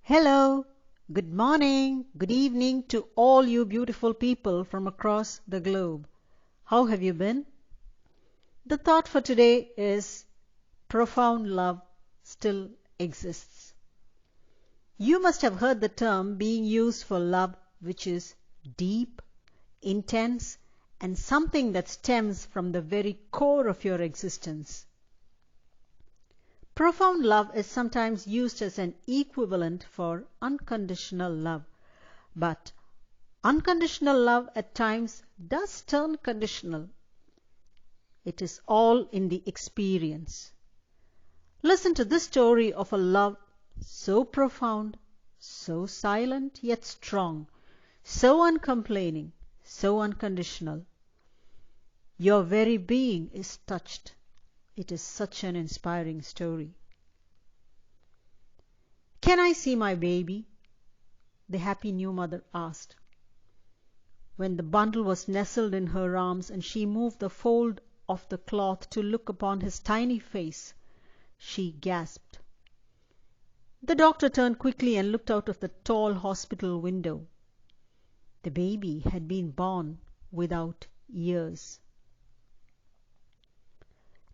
Hello, good morning, good evening to all you beautiful people from across the globe. How have you been? The thought for today is profound love still exists. You must have heard the term being used for love which is deep, intense, and something that stems from the very core of your existence. Profound love is sometimes used as an equivalent for unconditional love, but unconditional love at times does turn conditional. It is all in the experience. Listen to this story of a love so profound, so silent yet strong, so uncomplaining, so unconditional. Your very being is touched. It is such an inspiring story. "Can I see my baby?" the happy new mother asked. When the bundle was nestled in her arms and she moved the fold of the cloth to look upon his tiny face, she gasped. The doctor turned quickly and looked out of the tall hospital window. The baby had been born without ears.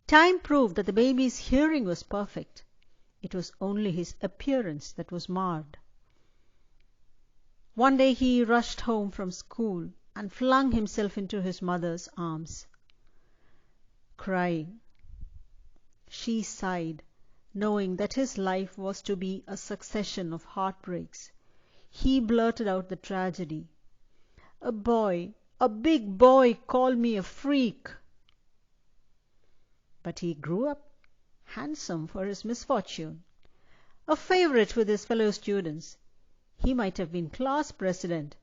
Time proved that the baby's hearing was perfect. It was only his appearance that was marred. One day he rushed home from school and flung himself into his mother's arms, crying. She sighed, knowing that his life was to be a succession of heartbreaks. He blurted out the tragedy. "A boy, a big boy, called me a freak." But he grew up, handsome for his misfortune, a favorite with his fellow students. He might have been class president,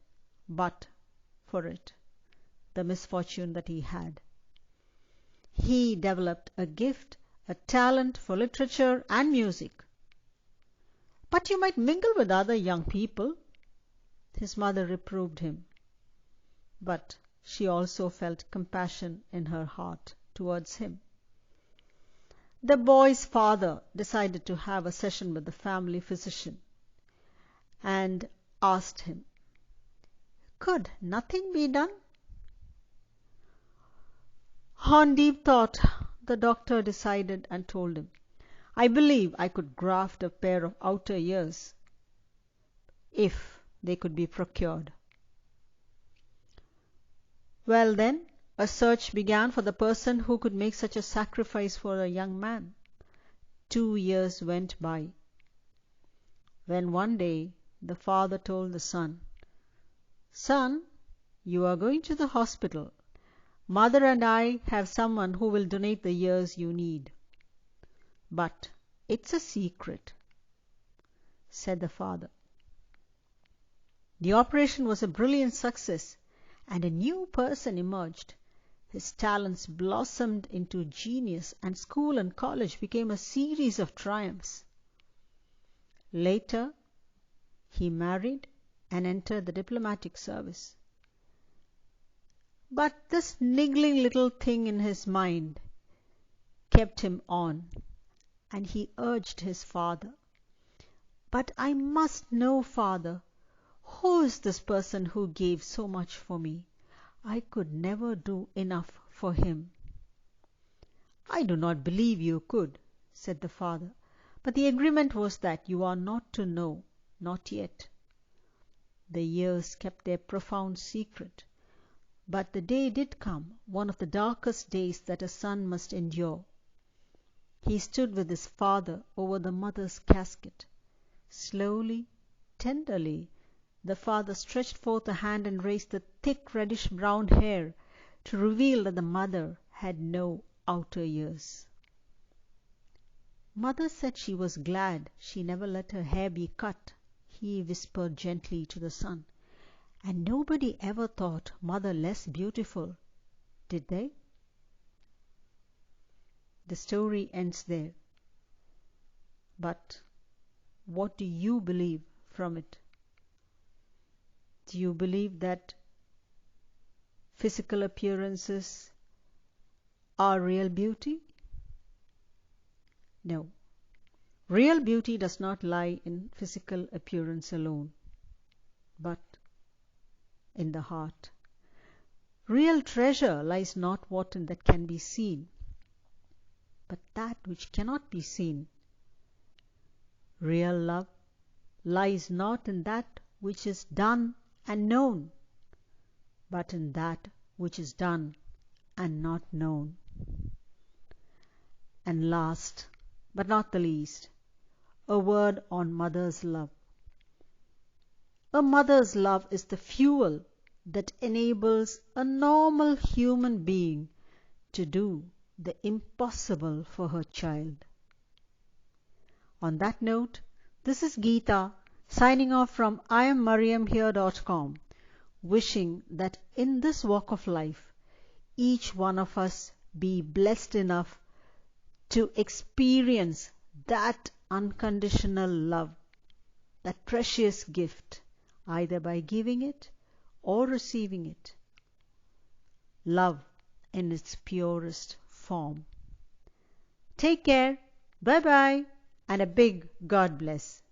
but for it, the misfortune that he had. He developed a gift, a talent for literature and music. "But you might mingle with other young people," his mother reproved him. But she also felt compassion in her heart towards him. The boy's father decided to have a session with the family physician and asked him, "Could nothing be done?" On deep thought, the doctor decided and told him, "I believe I could graft a pair of outer ears if they could be procured." Well then, a search began for the person who could make such a sacrifice for a young man. 2 years went by. When one day the father told the son, "Son, you are going to the hospital. Mother and I have someone who will donate the ears you need. But it's a secret," said the father. The operation was a brilliant success, and a new person emerged. His talents blossomed into genius, and school and college became a series of triumphs. Later, he married and entered the diplomatic service. But this niggling little thing in his mind kept him on, and he urged his father, "But I must know, father, who is this person who gave so much for me? I could never do enough for him." "I do not believe you could," said the father, "but the agreement was that you are not to know, not yet." The years kept their profound secret, but the day did come, one of the darkest days that a son must endure. He stood with his father over the mother's casket. Slowly, tenderly, the father stretched forth a hand and raised the thick reddish-brown hair to reveal that the mother had no outer ears. "Mother said she was glad she never let her hair be cut," he whispered gently to the son. "And nobody ever thought Mother less beautiful, did they?" The story ends there. But what do you believe from it? Do you believe that physical appearances are real beauty? No. Real beauty does not lie in physical appearance alone, but in the heart. Real treasure lies not what in that can be seen, but that which cannot be seen. Real love lies not in that which is done and known, but in that which is done and not known. And last, but not the least, a word on mother's love. A mother's love is the fuel that enables a normal human being to do the impossible for her child. On that note, this is Geeta signing off from IAMMARRIAMHERE.com, wishing that in this walk of life, each one of us be blessed enough to experience that unconditional love, that precious gift, either by giving it or receiving it. Love in its purest form. Take care, bye bye, and a big God bless.